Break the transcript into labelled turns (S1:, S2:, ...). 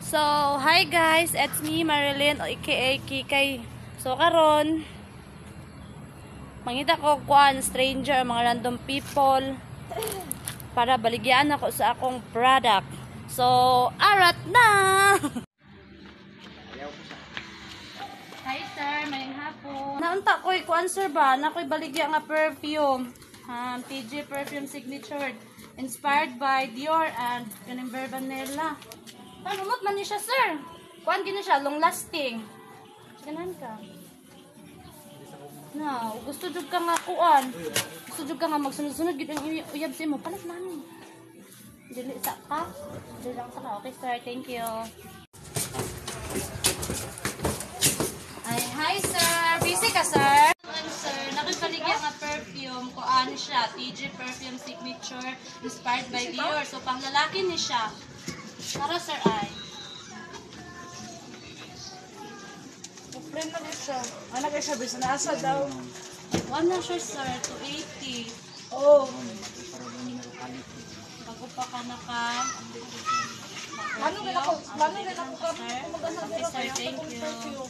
S1: So, hi guys, it's me Marilyn aka Kikay. So karon mangita ko kuan stranger, mga random people para baligyan ako sa akong product. So, arat na. Hi sir, mayang hapon. Naunta ko'y kuan sir ba? Na ko'y baligya nga perfume. TG Perfume Signature inspired by Dior and Univer Vanilla. Lumot man ni siya, sir. Kuan gini siya, long lasting. Ganan ka. No, gusto jud ka nga kuan. Gusto jud ka nga magsunod-sunod gid ang uyab sa imo. Palit nani. Dili sa ka. Dili lang sa ka. Okay, sir. Thank you. Ay, hi, sir. Busy ka, sir? Sir, nakikaligya nga perfume. Kuan siya. TG Perfume Signature inspired by Dior. So, pang lalaki ni siya. Para sir ay.
S2: Friend na din siya. Anak ay sabi sa nasa daw.
S1: One na siya sir, 280.
S2: Oh.
S1: Bago pa ka naka.
S2: Ano din ako ka?
S1: Sir, thank you.